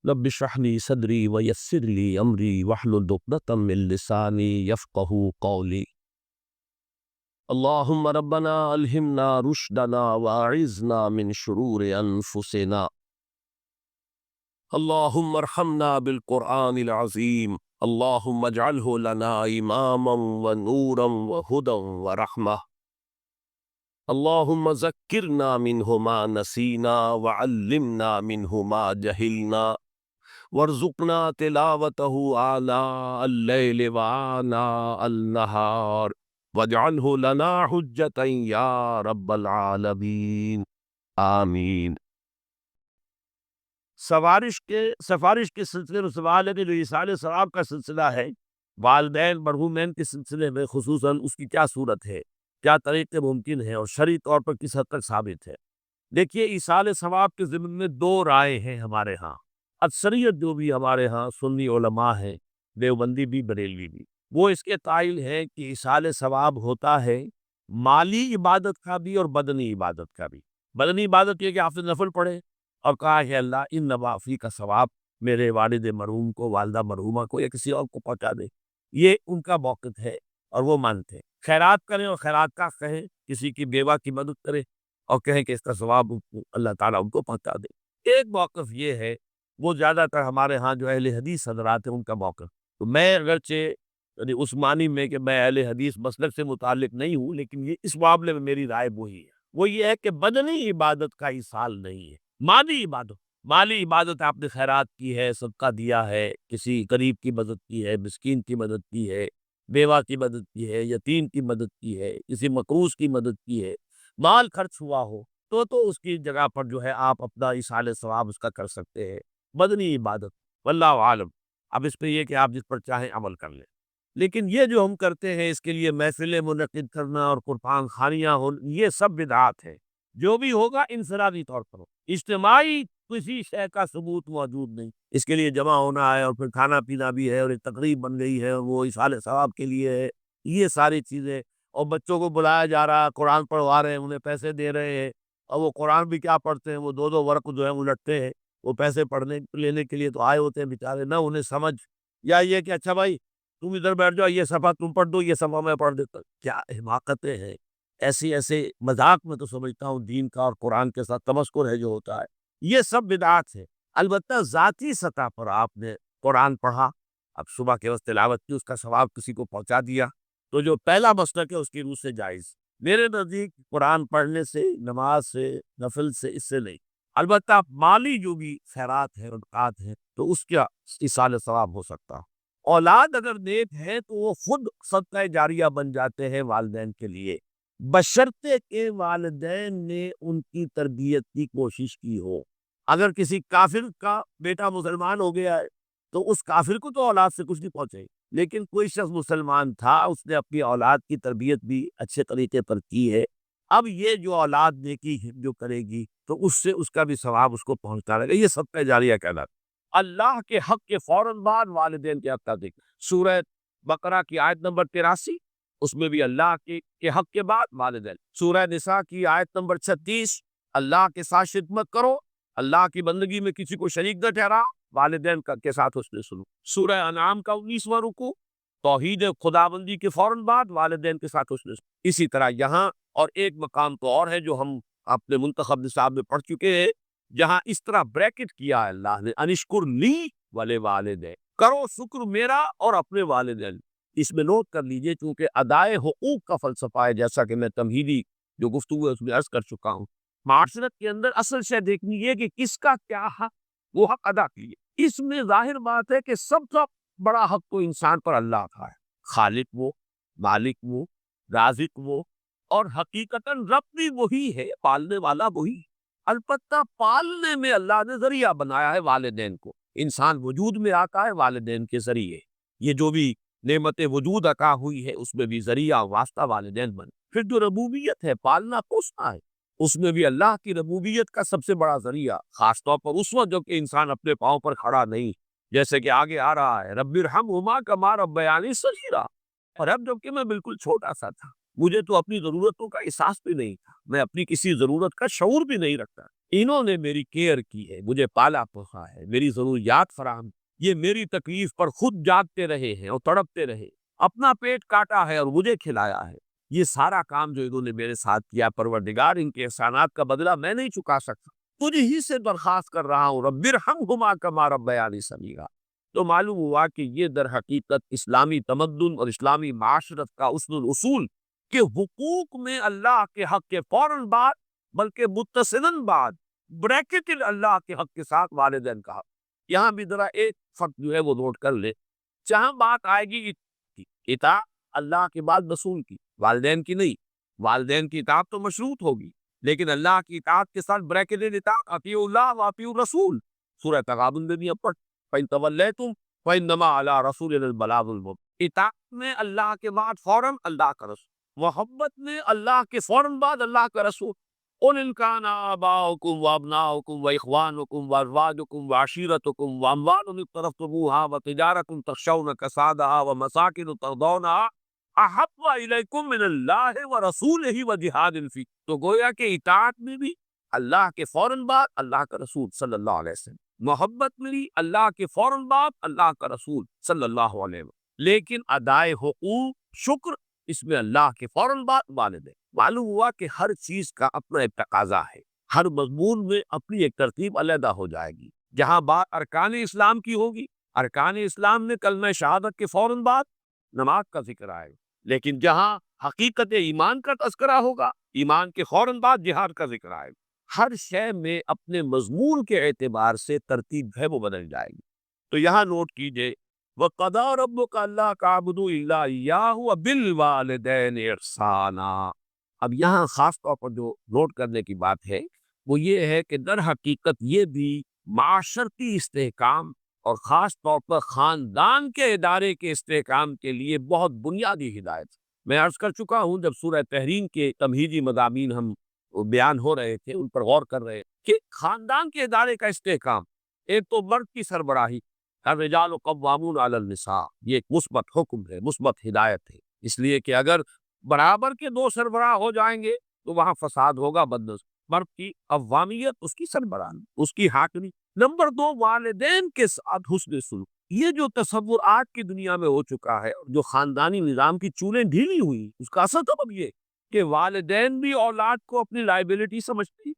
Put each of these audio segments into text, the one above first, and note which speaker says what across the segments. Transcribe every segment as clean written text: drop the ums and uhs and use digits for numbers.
Speaker 1: رب اشرح لي صدري ويسر لي امري واحلل عقدة من لساني يفقهوا قولي. اللهم ربنا الهمنا رشدنا واعذنا من شرور انفسنا. اللهم ارحمنا بالقرآن العظيم. اللهم اجعله لنا اماما ونورا وهدى ورحمة. اللهم ذكرنا منه ما نسينا وعلمنا منه ما جهلنا وارزقنا تلاوته آناء الليل وآناء النهار واجعله لنا حجة یا رب العالمین آمین۔ سفارش کے سلسلے میں سوال ہے کہ جو ایصال ثواب کا سلسلہ ہے والدین مرحومین کے سلسلے میں خصوصاً اس کی کیا صورت ہے، کیا طریقے ممکن ہیں اور شرعی طور پر کس حد تک ثابت ہے۔ دیکھیے ایصال ثواب کے ضمن میں دو رائے ہیں ہمارے ہاں۔ اکثریت جو بھی ہمارے ہاں سنی علماء ہیں، دیوبندی بھی بریلوی بھی، وہ اس کے قائل ہیں کہ ایصال ثواب ہوتا ہے مالی عبادت کا بھی اور بدنی عبادت کا بھی۔ بدنی عبادت یہ کہ آپ نے نفل پڑھے اور کہا ہے اللہ ان نوافی کا ثواب میرے والد مرحوم کو، والدہ مرحومہ کو یا کسی اور کو پہنچا دے، یہ ان کا موقف ہے اور وہ مانتے ہیں۔ خیرات کریں اور خیرات کا کہیں، کسی کی بیوہ کی مدد کرے اور کہیں کہ اس کا ثواب اللہ تعالیٰ ان کو پہنچا دے۔ ایک موقف یہ ہے، وہ زیادہ تر ہمارے ہاں جو اہل حدیث حضرات ہیں ان کا موقف، تو میں اگرچہ یعنی اس معنی میں کہ میں اہل حدیث مسلک سے متعلق نہیں ہوں، لیکن یہ اس معاملے میں میری رائے وہی ہے، وہ یہ ہے کہ بدنی عبادت کا ایصال نہیں ہے، مالی عبادت آپ نے خیرات کی ہے، صدقہ دیا ہے، کسی غریب کی مدد کی ہے، مسکین کی مدد کی ہے، بیوہ کی مدد کی ہے، یتیم کی مدد کی ہے، کسی مقروض کی مدد کی ہے، مال خرچ ہوا ہو تو اس کی جگہ پر جو ہے آپ اپنا ایصال ثواب اس کا کر سکتے ہیں، بدنی عبادت واللہ عالم۔ اب اس پہ یہ کہ آپ جس پر چاہیں عمل کر لیں، لیکن یہ جو ہم کرتے ہیں اس کے لیے محفلیں منعقد کرنا اور قربان خانیاں ہو، یہ سب بدعات ہے۔ جو بھی ہوگا انفرادی طور پر ہو، اجتماعی کسی شے کا ثبوت موجود نہیں۔ اس کے لیے جمع ہونا ہے اور پھر کھانا پینا بھی ہے اور ایک تقریب بن گئی ہے اور وہ ایصال ثواب کے لیے ہے، یہ ساری چیزیں، اور بچوں کو بلایا جا رہا ہے، قرآن پڑھوا رہے ہیں، انہیں پیسے دے رہے ہیں، اور وہ قرآن بھی کیا پڑھتے ہیں، وہ دو دو ورق جو ہے الٹتے ہیں، وہ پیسے پڑھنے لینے کے لیے تو آئے ہوتے ہیں بیچارے، نہ انہیں سمجھ، یا یہ کہ اچھا بھائی تم ادھر بیٹھ جاؤ، یہ صفحہ تم پڑھ دو، یہ صفحہ میں پڑھ دیتا ہوں۔ کیا حماقتیں ہیں ایسے مذاق میں تو سمجھتا ہوں دین کا اور قرآن کے ساتھ تمسکر ہے جو ہوتا ہے، یہ سب بدعات ہے۔ البتہ ذاتی سطح پر آپ نے قرآن پڑھا، اب صبح کے وقت تلاوت کی، اس کا ثواب کسی کو پہنچا دیا، تو جو پہلا مسلک ہے اس کی روح سے جائز۔ میرے نزدیک قرآن پڑھنے سے، نماز سے، نفل سے، اس سے نہیں۔ البتہ مالی جو بھی خیرات ہے، صدقات ہیں، تو اس کا ایصال ثواب ہو سکتا۔ اولاد اگر نیک ہے تو وہ خود صدقہ جاریہ بن جاتے ہیں والدین کے لیے، بشرطے کہ والدین نے ان کی تربیت کی کوشش کی ہو۔ اگر کسی کافر کا بیٹا مسلمان ہو گیا ہے تو اس کافر کو تو اولاد سے کچھ نہیں پہنچے، لیکن کوئی شخص مسلمان تھا، اس نے اپنی اولاد کی تربیت بھی اچھے طریقے پر کی ہے، اب یہ جو اولاد نیکی جو کرے گی تو اس سے اس کا بھی ثواب اس کو پہنچتا رہے گا، یہ صدقہ جاریہ کہلاتا ہے۔ اللہ کے حق کے فوراً بعد والدین کے حق کا ذکر، سورہ بقرہ کی آیت نمبر 83، اس میں بھی اللہ کے حق کے بعد والدین۔ سورہ نساء کی آیت نمبر 36، اللہ کے ساتھ شرک مت کرو، اللہ کی بندگی میں کسی کو شریک نہ ٹھہرا، والدین کے ساتھ حسن سلوک۔ سورہ انعام کا 19واں رکوع، توحید خداوندی کے فوراً بعد والدین کے ساتھ حسن سلوک۔ اسی طرح یہاں اور ایک مقام تو اور ہے جو ہم اپنے منتخب نصاب میں پڑھ چکے ہیں، جہاں اس طرح بریکٹ کیا ہے اللہ نے، انشکر لی ولے والدین، کرو شکر میرا اور اپنے والدین۔ اس میں نوٹ کر لیجئے، چونکہ ادائے حقوق کا فلسفہ ہے، جیسا کہ میں تمہیدی جو گفتگو ہے اس میں عرض کر چکا ہوں۔ معاشرت کے اندر اصل شے دیکھنی ہے کہ کس کا کیا حق، وہ حق ادا کیے۔ اس میں ظاہر بات ہے کہ سب سے بڑا حق تو انسان پر اللہ کا ہے، خالق وہ، مالک وہ، رازق وہ، اور حقیقتاً رب بھی وہی ہے، پالنے والا وہی ہے۔ البتہ پالنے میں اللہ نے ذریعہ بنایا ہے والدین کو، انسان وجود میں آتا ہے والدین کے ذریعے، یہ جو بھی نعمت وجود عطا ہوئی ہے اس میں بھی ذریعہ واسطہ والدین بن۔ پھر جو ربوبیت ہے، پالنا پوسنا ہے، اس میں بھی اللہ کی ربوبیت کا سب سے بڑا ذریعہ، خاص طور پر اس وقت جو کہ انسان اپنے پاؤں پر کھڑا نہیں، جیسے کہ آگے آ رہا ہے رب ارحمہما کما ربیانی صغیرا، اور اب جب کہ میں بالکل چھوٹا سا تھا، مجھے تو اپنی ضرورتوں کا احساس بھی نہیں تھا، میں اپنی کسی ضرورت کا شعور بھی نہیں رکھتا، انہوں نے میری کیئر کی ہے، مجھے پالا پوسا ہے، میری ضروریات فراہم، یہ میری تکلیف پر خود جاگتے رہے ہیں اور تڑپتے رہے، اپنا پیٹ کاٹا ہے اور مجھے کھلایا ہے۔ یہ سارا کام جو انہوں نے میرے ساتھ کیا، پروردگار ان کے احسانات کا بدلہ میں نہیں چکا سکتا، تجھ ہی سے درخواست کر رہا ہوں، رب ارحمہما کما ربیانی صغیرا۔ تو معلوم ہوا کہ یہ در حقیقت اسلامی تمدن اور اسلامی معاشرت کا اصل الاصول کہ حقوق میں اللہ کے حق کے فوراً بعد بلکہ متصلاً بعد بریکٹڈ اللہ کے حق کے ساتھ والدین کا حق۔ یہاں بھی ذرا ایک فرق جو ہے وہ نوٹ کر لے، جہاں بات آئے گی اطاعت اللہ کے بعد رسول کی، والدین کی نہیں۔ والدین کی اطاعت تو مشروط ہوگی، لیکن اللہ کی اطاعت کے ساتھ بریکٹڈ اطاعت، اطیعوا اللہ واطیعوا الرسول۔ سورہ تغابن میں بھی اب پڑھ، فَإِن تَوَلَّيْتُمْ فَإِنَّمَا عَلَىٰ رَسُولِنَا الْبَلَاغُ الْمُبِينُ۔ اطاعت میں اللہ کے بعد فوراً اللہ کا رسول، محبت میں اللہ کے فوراً بعد اللہ کا رسول۔ قُلْ إِنْ كَانَ آبَاؤُكُمْ وَأَبْنَاؤُكُمْ وَإِخْوَانُكُمْ وَأَزْوَاجُكُمْ وَعَشِيرَتُكُمْ وَأَمْوَالٌ اقْتَرَفْتُمُوهَا وَتِجَارَةٌ تَخْشَوْنَ كَسَادَهَا وَمَسَاكِنُ تَرْضَوْنَهَا أَحَبَّ إِلَيْكُم مِّنَ اللَّهِ وَرَسُولِهِ وَجِهَادٍ فِي۔ تو گویا کہ اطاعت میں بھی اللہ کے فوراً بعد اللہ کا رسول صلی اللہ علیہ وسلم، محبت میں بھی اللہ کے فوراً بعد اللہ کا رسول صلی اللہ علیہ وسلم، لیکن ادائے حقوق شکر اس میں اللہ کے فوراً بعد والدین۔ معلوم ہوا کہ ہر چیز کا اپنا ایک تقاضا ہے، ہر مضمون میں اپنی ایک ترتیب علیحدہ ہو جائے گی۔ جہاں بات ارکان اسلام کی ہوگی، ارکان اسلام میں کلمہ شہادت کے فوراً بعد نماز کا ذکر آئے گا، لیکن جہاں حقیقت ایمان کا تذکرہ ہوگا، ایمان کے فوراً بعد جہاد کا ذکر آئے گا۔ ہر شے میں اپنے مضمون کے اعتبار سے ترتیب ہے وہ بدل جائے گی۔ تو یہاں نوٹ کیجئے وَقَضَىٰ رَبُّكَ أَلَّا تَعْبُدُوا إِلَّا إِيَّاهُ وَبِالْوَالِدَيْنِ إِحْسَانًا۔ اب یہاں خاص طور پر جو نوٹ کرنے کی بات ہے وہ یہ ہے کہ در حقیقت یہ بھی معاشرتی استحکام اور خاص طور پر خاندان کے ادارے کے استحکام کے لیے بہت بنیادی ہدایت۔ میں عرض کر چکا ہوں جب سورہ تحریم کے تمہیدی مضامین ہم بیان ہو رہے تھے، ان پر غور کر رہے کہ خاندان کے ادارے کا استحکام، ایک تو مرد کی سربراہی، الرجال قوامون علی النساء، یہ ایک مثبت حکم ہے، مثبت ہدایت ہے، اس لیے کہ اگر برابر کے دو سربراہ ہو جائیں گے تو وہاں فساد ہوگا، بدنظر۔ مرد کی قوامیت، اس کی سربراہی، اس کی حاکمی۔ نمبر دو، والدین کے ساتھ حسن سلوک۔ یہ جو تصور آج کی دنیا میں ہو چکا ہے، جو خاندانی نظام کی چولیں ڈھیلی ہوئی، اس کا اصل سبب یہ کہ والدین بھی اولاد کو اپنی لائبلٹی سمجھتی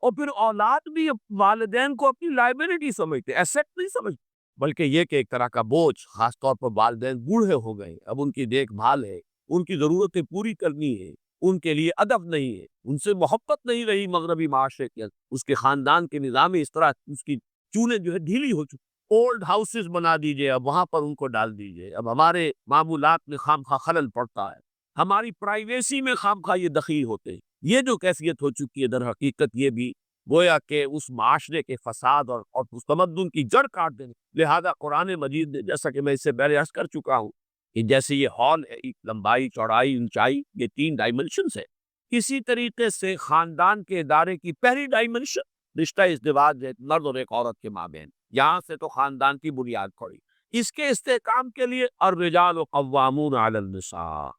Speaker 1: اور پھر اولاد بھی والدین کو اپنی لائبلٹی سمجھتے، ایسٹ نہیں سمجھتے، بلکہ یہ کہ ایک طرح کا بوجھ۔ خاص طور پر والدین بوڑھے ہو گئے، اب ان کی دیکھ بھال ہے، ان کی ضرورتیں پوری کرنی ہے، ان کے لیے ادب نہیں ہے، ان سے محبت نہیں رہی مغربی معاشرے کے اندر، اس کے خاندان کے نظام اس طرح اس کی چولیں جو ہے ڈھیلی ہو چکی۔ اولڈ ہاؤسز بنا دیجئے، اب وہاں پر ان کو ڈال دیجئے، اب ہمارے معمولات میں خامخواہ خلل پڑتا ہے، ہماری پرائیویسی میں خامخواہ یہ دخیل ہوتے ہیں۔ یہ جو کیفیت ہو چکی ہے در حقیقت یہ بھی گویا کہ اس معاشرے کے فساد اور اس تمدن کی جڑ کاٹ دینے۔ لہذا قرآن مجید نے، جیسا کہ میں اس سے پہلے عرض کر چکا ہوں کہ جیسے یہ ہال ہے، لمبائی، چوڑائی، اونچائی، یہ 3 ڈائمنشنز ہے، اسی طریقے سے خاندان کے ادارے کی پہلی ڈائمنشن رشتہ ازدواج ہے، مرد اور ایک عورت کے مابین۔ یہاں سے تو خاندان کی بنیاد پڑی۔ اس کے استحکام کے لیے الرجال قوامون علی النساء،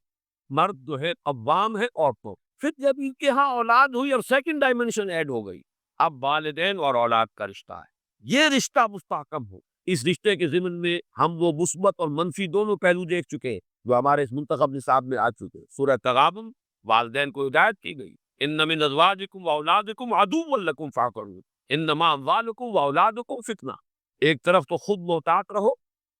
Speaker 1: مرد جو ہے قوام ہے عورتوں۔ پھر جب ان کے ہاں اولاد ہوئی اور سیکنڈ ڈائمنشن ایڈ ہو گئی، اب والدین اور اولاد کا رشتہ ہے، یہ رشتہ مستحکم ہو۔ اس رشتے کے ضمن میں ہم وہ مثبت اور منفی دونوں پہلو دیکھ چکے ہیں جو ہمارے اس منتخب نصاب میں آ چکے ہیں۔ سورہ تغابن، والدین کو ہدایت کی گئی، ان من ازواجکم واولادکم عدو لکم فاحذروہ، انما اموالکم واولادکم فتنہ۔ ایک طرف تو خود محتاط رہو،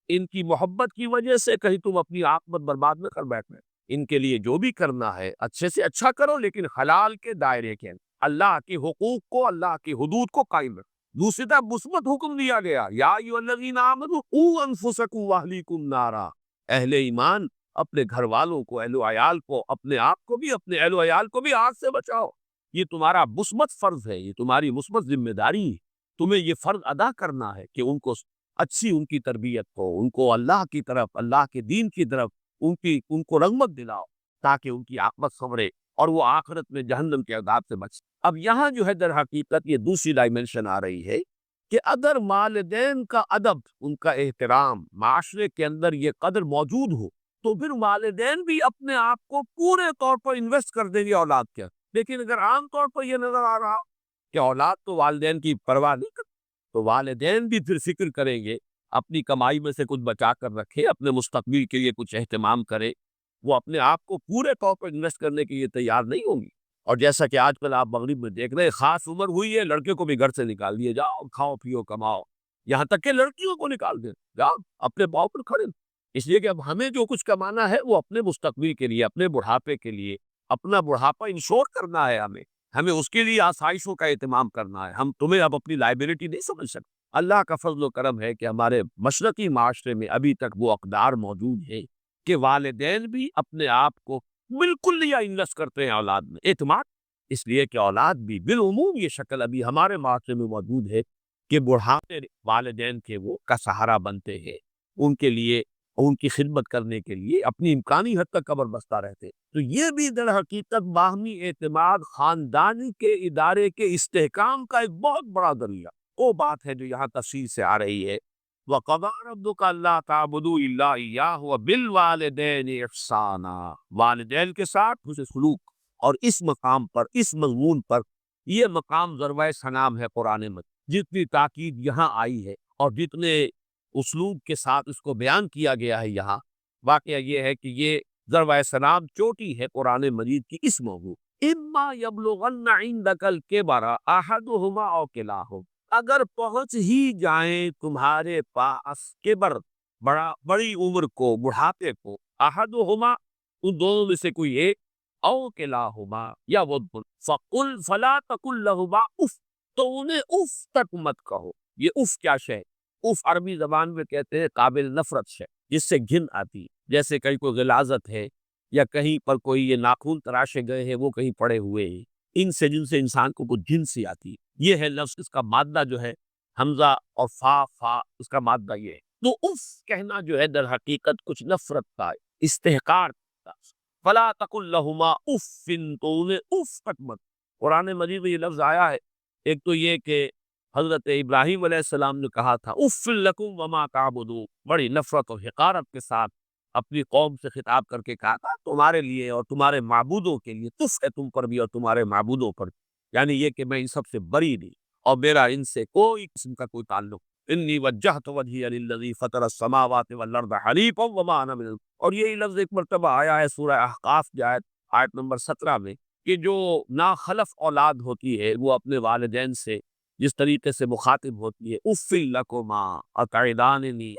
Speaker 1: ان کی محبت کی وجہ سے کہیں تم اپنی عاقبت برباد نہ کر بیٹھے۔ ان کے لیے جو بھی کرنا ہے اچھے سے اچھا کرو، لیکن حلال کے دائرے کے اندر، اللہ کے حقوق کو، اللہ کی حدود کو قائم رکھو۔ دوسری طرف مثبت حکم دیا گیا، یا ایھا الذین آمنوا قوا انفسکم واہلیکم نارا، اہل ایمان اپنے گھر والوں کو، اہل و عیال کو، اپنے آپ کو بھی، اپنے اہل و عیال کو بھی آگ سے بچاؤ۔ یہ تمہارا مثبت فرض ہے، یہ تمہاری مثبت ذمہ داری ہے۔ تمہیں یہ فرض ادا کرنا ہے کہ ان کو اچھی ان کی تربیت ہو، ان کو اللہ کی طرف، اللہ کے دین کی طرف ان کو رغبت دلاؤ تاکہ ان کی عاقبت سنورے اور وہ آخرت میں جہنم کے عذاب سے بچ۔ اب یہاں جو ہے در حقیقت یہ دوسری ڈائمنشن آ رہی ہے کہ اگر والدین کا ادب، ان کا احترام معاشرے کے اندر یہ قدر موجود ہو تو پھر والدین بھی اپنے آپ کو پورے طور پر انویسٹ کر دیں گے اولاد کے۔ لیکن اگر عام طور پر یہ نظر آ رہا کہ اولاد تو والدین کی پرواہ نہیں کرتے، تو والدین بھی پھر فکر کریں گے، اپنی کمائی میں سے کچھ بچا کر رکھے، اپنے مستقبل کے لیے کچھ اہتمام کرے، وہ اپنے آپ کو پورے طور پر انویسٹ کرنے کے لیے تیار نہیں ہوں گی۔ اور جیسا کہ آج کل آپ مغرب میں دیکھ رہے ہیں، خاص عمر ہوئی ہے لڑکے کو بھی گھر سے نکال دیے، جاؤ کھاؤ پیو کماؤ، یہاں تک کہ لڑکیوں کو نکال دیں، جاؤ اپنے پاؤں پر کھڑے۔ اس لیے کہ اب ہمیں جو کچھ کمانا ہے وہ اپنے مستقبل کے لیے، اپنے بڑھاپے کے لیے، اپنا بڑھاپا انشور کرنا ہے، ہمیں اس کے لیے آسائشوں کا اہتمام کرنا ہے۔ ہم تمہیں اب اپنی لائبلٹی نہیں سمجھ سکتے۔ اللہ کا فضل و کرم ہے کہ ہمارے مشرقی معاشرے میں ابھی تک وہ اقدار موجود ہے کہ والدین بھی اپنے آپ کو بالکل لیا انویسٹ کرتے ہیں اولاد میں، اعتماد۔ اس لیے کہ اولاد بھی بالعموم یہ شکل ابھی ہمارے معاشرے میں موجود ہے کہ بڑھاپے والدین کے وہ کا سہارا بنتے ہیں، ان کے لیے، ان کی خدمت کرنے کے لیے اپنی امکانی حد تک قبر بستہ رہتے ہیں۔ تو یہ بھی در حقیقت باہمی اعتماد، خاندانی کے ادارے کے استحکام کا ایک بہت بڑا ذریعہ، وہ بات ہے جو یہاں تفصیل سے آ رہی ہے۔ وَقَضَىٰ رَبُّكَ أَلَّا تَعْبُدُوا إِلَّا إِيَّاهُ وَبِالْوَالِدَيْنِ إِحْسَانًا، والدین کے ساتھ حسن سلوک۔ اور اس مقام پر، اس مضمون پر، یہ مقام ضربۂ سلام ہے قرآن مجید، جتنی تاکید یہاں آئی ہے اور جتنے اسلوب کے ساتھ اس کو بیان کیا گیا ہے یہاں، واقعہ یہ ہے کہ یہ ضربۂ سلام چوٹی ہے قرآن مجید کی اس موضوع۔ اما یبلغن عندک الکبر احدہما او کلاہما، اگر پہنچ ہی جائیں تمہارے پاس کبر، بڑی عمر کو، بڑھاپے کو، احدہما ان دونوں میں سے کوئی ایک، او کلاہما یا وہ دونوں، فقل فلا تقل لہما اف، تو انہیں اف تک مت کہو۔ یہ اف کیا شے؟ اف عربی زبان میں کہتے ہیں قابل نفرت شے، جس سے گھن آتی، جیسے کہیں کوئی غلاظت ہے یا کہیں پر کوئی یہ ناخن تراشے گئے ہیں وہ کہیں پڑے ہوئے ہیں، ان سے جن سے انسان کو کچھ گھن سی آتی، یہ ہے لفظ۔ اس کا مادہ جو ہے حمزہ اور فا اس کا مادہ یہ ہے۔ تو اف کہنا جو ہے در حقیقت کچھ نفرت کا، استحقار کا۔ فلا تقل لہما اف، تو انہیں اف تک مت۔ قرآن مجید میں یہ لفظ آیا ہے، ایک تو یہ کہ حضرت ابراہیم علیہ السلام نے کہا تھا اف لکم وما تعبدون، بڑی نفرت اور حقارت کے ساتھ اپنی قوم سے خطاب کر کے کہا تھا تمہارے لیے اور تمہارے معبودوں کے لیے تف ہے، تم پر بھی اور تمہارے معبودوں پر، یعنی یہ کہ میں ان سب سے بری نہیں اور میرا ان سے کوئی قسم کا کوئی تعلق۔ انی وجہت وجہی للذی فطر السماوات والارض حنیفا وما انا من، اور یہی لفظ ایک مرتبہ آیا ہے سورہ احقاف کی آیت نمبر 17 میں کہ جو ناخلف اولاد ہوتی ہے وہ اپنے والدین سے جس طریقے سے مخاطب ہوتی ہے، اف لکما اتعداننی،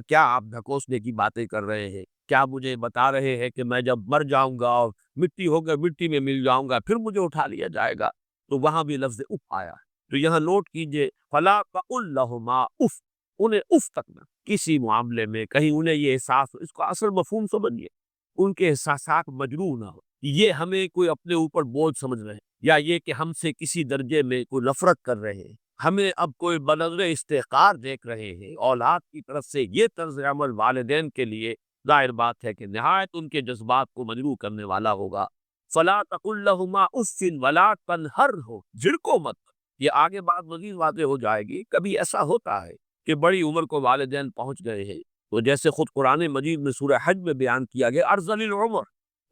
Speaker 1: کیا آپ ڈھکوسنے کی باتیں کر رہے ہیں؟ کیا مجھے بتا رہے ہیں کہ میں جب مر جاؤں گا اور مٹی ہو گئے مٹی میں مل جاؤں گا پھر مجھے اٹھا لیا جائے گا؟ تو وہاں بھی لفظ اف آیا ہے۔ تو یہاں نوٹ کیجئے، فلا تقل لہما اف، انہیں اف تک نہ، کسی معاملے میں کہیں انہیں یہ احساس ہو، اس کو اصل مفہوم سمجھیے، ان کے احساسات مجروح نہ ہو، یہ ہمیں کوئی اپنے اوپر بوجھ سمجھ رہے ہیں، یا یہ کہ ہم سے کسی درجے میں کوئی نفرت کر رہے ہیں، ہمیں اب کوئی بنظر استحقار دیکھ رہے ہیں، اولاد کی طرف سے یہ طرز عمل والدین کے لیے ظاہر بات ہے کہ نہایت ان کے جذبات کو مجروح کرنے والا ہوگا۔ فلا تقل لہما اف ولا تنہرہما، جھڑکو مت۔ یہ آگے بات مزید واضح ہو جائے گی، کبھی ایسا ہوتا ہے کہ بڑی عمر کو والدین پہنچ گئے ہیں، تو جیسے خود قرآن مجید میں سورہ حج میں بیان کیا گیا ارذل العمر،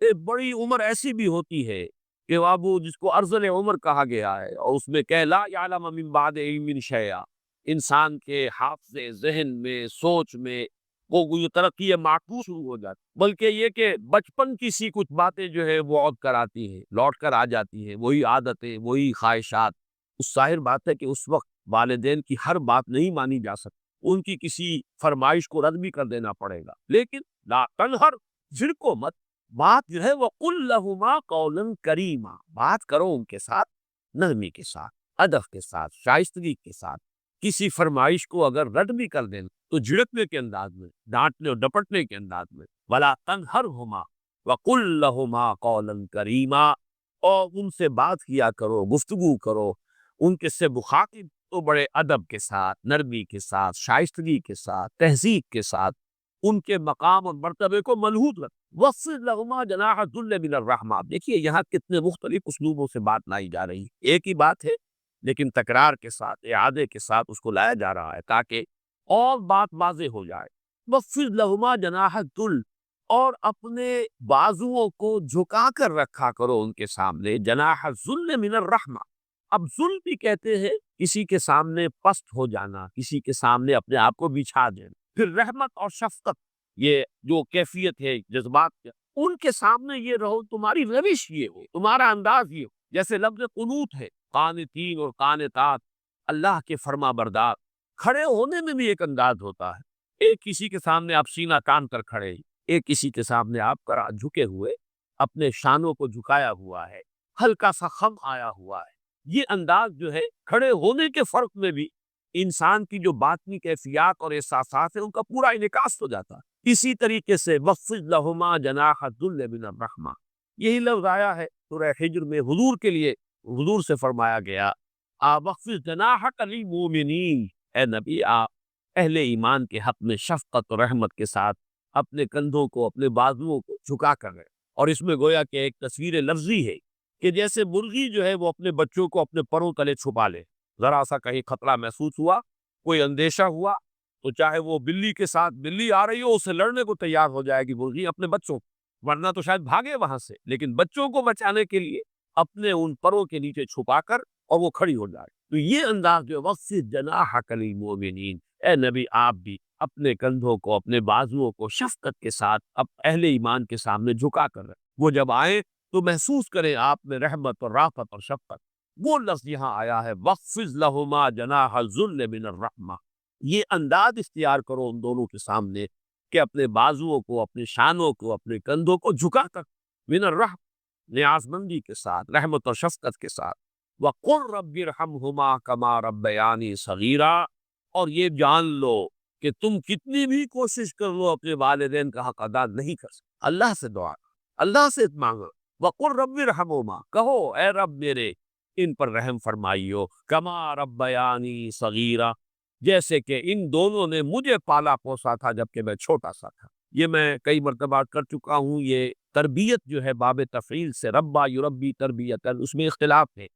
Speaker 1: ایک بڑی عمر ایسی بھی ہوتی ہے کہ وہ جس کو ارذل عمر کہا گیا ہے، اور اس میں کہ لا یعلم من بعد علم شیئا، انسان کے حافظے، ذہن میں، سوچ میں وہ یہ ترقی معکوس شروع ہو جاتی، بلکہ یہ کہ بچپن کی سی کچھ باتیں جو ہے وہ عود کر آتی ہیں، لوٹ کر آ جاتی ہیں، وہی عادتیں، وہی خواہشات۔ اس ظاہر بات ہے کہ اس وقت والدین کی ہر بات نہیں مانی جا سکتی، ان کی کسی فرمائش کو رد بھی کر دینا پڑے گا، لیکن لا تنہر، جھڑکو مت۔ بات جو ہے وہ قل لہما قولا کریما، بات کرو ان کے ساتھ نرمی کے ساتھ، ادب کے ساتھ، شائستگی کے ساتھ۔ کسی فرمائش کو اگر رد بھی کر دیں تو جھڑکنے کے انداز میں، ڈانٹنے اور ڈپٹنے کے انداز میں، ولا تنہرہما وقل لہما قولا کریما، اور ان سے بات کیا کرو، گفتگو کرو ان کے سے مخاطب تو بڑے ادب کے ساتھ، نرمی کے ساتھ، شائستگی کے ساتھ، تہذیب کے ساتھ، ان کے مقام اور مرتبے کو ملحوظ رکھ۔ وَخْفِضْ لَهُمَا جَنَاحَ الذُّلِّ مِنَ الرَّحْمَةِ، دیکھیے یہاں کتنے مختلف اسلوبوں سے بات لائی جا رہی ہے، ایک ہی بات ہے لیکن تکرار کے ساتھ، اعادے کے ساتھ اس کو لایا جا رہا ہے تاکہ اور بات واضح ہو جائے۔ وَخْفِضْ لَهُمَا جَنَاحَ الذُّلِّ، اور اپنے بازوؤں کو جھکا کر رکھا کرو ان کے سامنے، جناح الذُّلِّ مِنَ الرَّحْمَةِ، اب ظلم بھی کہتے ہیں کسی کے سامنے پست ہو جانا، کسی کے سامنے اپنے آپ کو بچھا دینا۔ پھر رحمت اور شفقت، یہ جو کیفیت ہے جذبات کا، ان کے سامنے یہ رہو، تمہاری روش یہ ہو، تمہارا انداز یہ ہو۔ جیسے لفظ قنوت ہے، قانتین اور قانتات، اللہ کے فرما بردار۔ کھڑے ہونے میں بھی ایک انداز ہوتا ہے، ایک کسی کے سامنے آپ سینہ تان کر کھڑے، ایک کسی کے سامنے آپ کر جھکے ہوئے، اپنے شانوں کو جھکایا ہوا ہے، ہلکا سا خم آیا ہوا ہے۔ یہ انداز جو ہے کھڑے ہونے کے فرق میں بھی انسان کی جو باطنی کیفیات اور احساسات ہیں ان کا پورا انعکاس ہو جاتا ہے۔ اسی طریقے سے وَخْفِضْ لَهُمَا جَنَاحَ الذُّلِّ مِنَ الرَّحْمَةِ، یہی لفظ آیا ہے سورہ حجر میں حضور کے لیے، حضور سے فرمایا گیا وَخْفِضْ جَنَاحَكَ لِلْمُؤْمِنِينَ، اے نبی آپ اہل ایمان کے حق میں شفقت اور رحمت کے ساتھ اپنے کندھوں کو، اپنے بازوؤں کو جھکا کر رہے۔ اور اس میں گویا کہ ایک تصویر لفظی ہے کہ جیسے مرغی جو ہے وہ اپنے بچوں کو اپنے پروں تلے چھپا لے، ذرا سا کہیں خطرہ محسوس ہوا، کوئی اندیشہ ہوا، تو چاہے وہ بلی کے ساتھ بلی آ رہی ہو، اسے لڑنے کو تیار ہو جائے گی مرغی اپنے بچوں کو، ورنہ تو شاید بھاگے وہاں سے، لیکن بچوں کو بچانے کے لیے اپنے ان پروں کے نیچے چھپا کر اور وہ کھڑی ہو جائے۔ تو یہ انداز جو وَخْفِضْ جَنَاحَكَ لِلْمُؤْمِنِينَ، اے نبی آپ بھی اپنے کندھوں کو، اپنے بازوؤں کو شفقت کے ساتھ اب اہل ایمان کے سامنے جھکا کر رہے، وہ جب آئے تو محسوس کریں آپ میں رحمت اور رافت اور شفقت۔ وہ لفظ یہاں آیا ہے وَخْفِضْ لَهُمَا جَنَاحَ الذُّلِّ مِنَ الرَّحْمَةِ، یہ انداز اختیار کرو ان دونوں کے سامنے کہ اپنے بازوؤں کو، اپنے شانوں کو، اپنے کندھوں کو جھکا کر من الرحم، نیاز مندی کے ساتھ، رحمت اور شفقت کے ساتھ، وَقُلْ رَبِّ ارْحَمْهُمَا كَمَا رَبَّيَانِي صَغِيرًا، اور یہ جان لو کہ تم کتنی بھی کوشش کر لو اپنے والدین کا حق ادا نہیں کر سکتے۔ اللہ سے دعا، اللہ سے مانگو، وَقُلْ رَبِّ ارْحَمْهُمَا، کہو اے رب میرے ان پر رحم فرمائیو، کما ربیانی صغیرہ، جیسے کہ ان دونوں نے مجھے پالا پوسا تھا جبکہ میں چھوٹا سا تھا۔ یہ میں کئی مرتبہ کر چکا ہوں، یہ تربیت جو ہے باب تفعیل سے ربا یربی تربیتاً، اس میں اختلاف ہے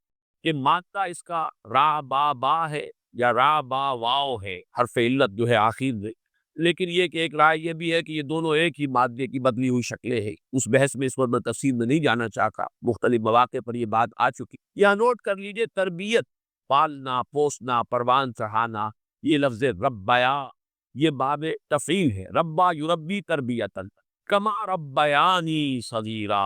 Speaker 1: کہ مادہ اس کا را با با ہے یا را با واو ہے، حرف علت جو ہے آخر میں، لیکن یہ کہ ایک رائے یہ بھی ہے کہ یہ دونوں ایک ہی مادے کی بدلی ہوئی شکلیں ہیں۔ اس بحث میں اس وقت میں تفصیل میں نہیں جانا چاہتا، مختلف مواقع پر یہ بات آ چکی۔ یہاں نوٹ کر لیجئے، تربیت، پالنا، پوسنا، پروان چڑھانا، یہ لفظ ربیا یہ باب تفعیل ہے، ربا یربی تربیتاً، کما ربیانی صغیرا،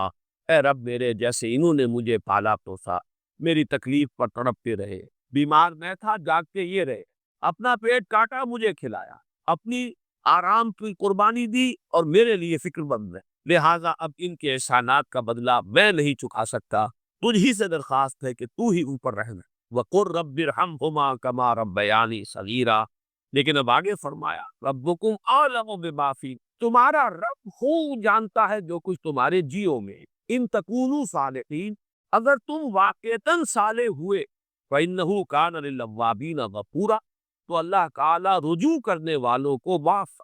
Speaker 1: اے رب میرے جیسے انہوں نے مجھے پالا پوسا، میری تکلیف پر تڑپتے رہے، بیمار میں تھا جاگتے یہ رہے، اپنا پیٹ کاٹا مجھے کھلایا، اپنی آرام کی قربانی دی اور میرے لیے فکر مند ہے، لہٰذا اب ان کے احسانات کا بدلہ میں نہیں چکا سکتا، تجھ ہی سے درخواست ہے کہ تو ہی اوپر رہنا۔ وَقُلْ رَبِّ ارْحَمْهُمَا كَمَا رَبَّيَانِي صَغِيرًا، لیکن اب آگے فرمایا رَبُّكُمْ أَعْلَمُ بِمَا فِي، تمہارا رب خوب جانتا ہے جو کچھ تمہارے جیوں میں، ان تکونوا صالحین، اگر تم واقعتاً صالح ہوئے، فَإِنَّهُ كَانَ لِلْأَوَّابِينَ غَفُورًا، تو اللہ تعالیٰ رجوع کرنے والوں کو معاف۔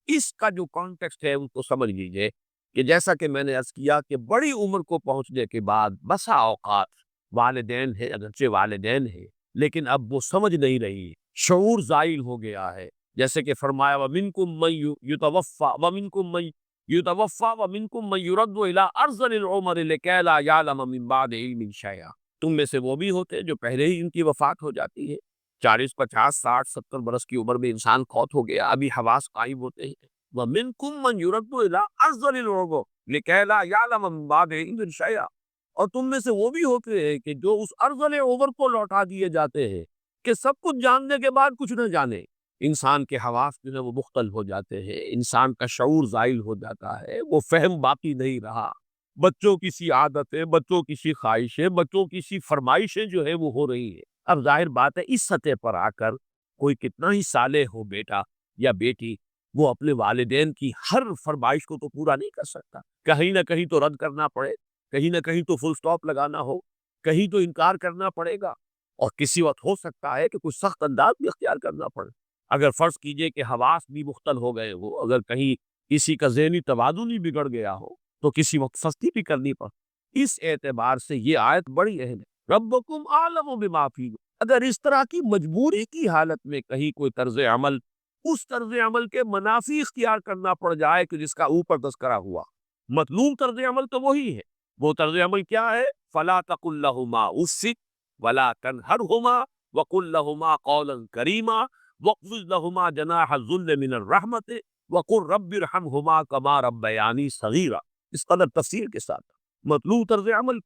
Speaker 1: اس کا جو کانٹیکسٹ ہے اس کو سمجھ لیجئے کہ جیسا کہ میں نے عرض کیا کہ بڑی عمر کو پہنچنے کے بعد بسا اوقات والدین ہیں، اگرچہ والدین ہیں لیکن اب وہ سمجھ نہیں رہی، شعور زائل ہو گیا ہے، جیسے کہ فرمایا وَمِنْكُمْ مَن يُتَوَفَّى وَمِنْكُمْ مَن يُتَوَفَّى وَمِنْكُمْ مَن يُرَدُّ إِلَىٰ أَرْذَلِ الْعُمُرِ لِكَيْ لَا يَعْلَمَ مِن بَعْدِ عِلْمٍ شَيْئًا، تم میں سے وہ بھی ہوتے ہیں جو پہلے ہی ان کی وفات ہو جاتی ہے، 40 50 60 70 برس کی عمر میں انسان فوت ہو گیا، ابھی حواس قائم ہوتے ہیں۔ وَمِنْكُمْ مَن يُرَدُّ إِلَىٰ أَرْذَلِ الْعُمُرِ لِكَيْ لَا يَعْلَمَ مِن بَعْدِ عِلْمٍ شَيْئًا، اور تم میں سے وہ بھی ہوتے ہیں کہ جو اس ارذل عمر کو لوٹا دیے جاتے ہیں کہ سب کچھ جاننے کے بعد کچھ نہ جانے۔ انسان کے حواس جو ہے وہ مختل ہو جاتے ہیں، انسان کا شعور زائل ہو جاتا ہے، وہ فہم باقی نہیں رہا، بچوں کی سی عادتیں، بچوں کی سی خواہشیں، بچوں کی سی فرمائشیں جو ہے وہ ہو رہی ہیں۔ اب ظاہر بات ہے اس سطح پر آ کر کوئی کتنا ہی صالح ہو بیٹا یا بیٹی، وہ اپنے والدین کی ہر فرمائش کو تو پورا نہیں کر سکتا، کہیں نہ کہیں تو رد کرنا پڑے، کہیں نہ کہیں تو فل سٹاپ لگانا ہو، کہیں تو انکار کرنا پڑے گا، اور کسی وقت ہو سکتا ہے کہ کچھ سخت انداز بھی اختیار کرنا پڑے۔ اگر فرض کیجئے کہ حواس بھی مختل ہو گئے ہو، اگر کہیں کسی کا ذہنی توازن ہی بگڑ گیا ہو تو کسی وقت سختی بھی کرنی پڑے۔ اس اعتبار سے یہ آیت بڑی اہم ہے، ربکم اعلم بما فی، اگر اس طرح کی مجبوری کی حالت میں کہیں کوئی طرز عمل اس طرز عمل کے منافی اختیار کرنا پڑ جائے کہ جس کا اوپر تذکرہ ہوا، مطلوب طرز عمل تو وہی ہے، وہ طرز عمل کیا ہے؟ فلا تقل لہما اف، ولا تنہرہما وقل لہما قولا کریما واخفض لہما جناح الذل من الرحمت وقل رب ارحمہما کما ربیانی صغیرا. اس قدر تفصیل کے ساتھ مطلوب طرز عمل.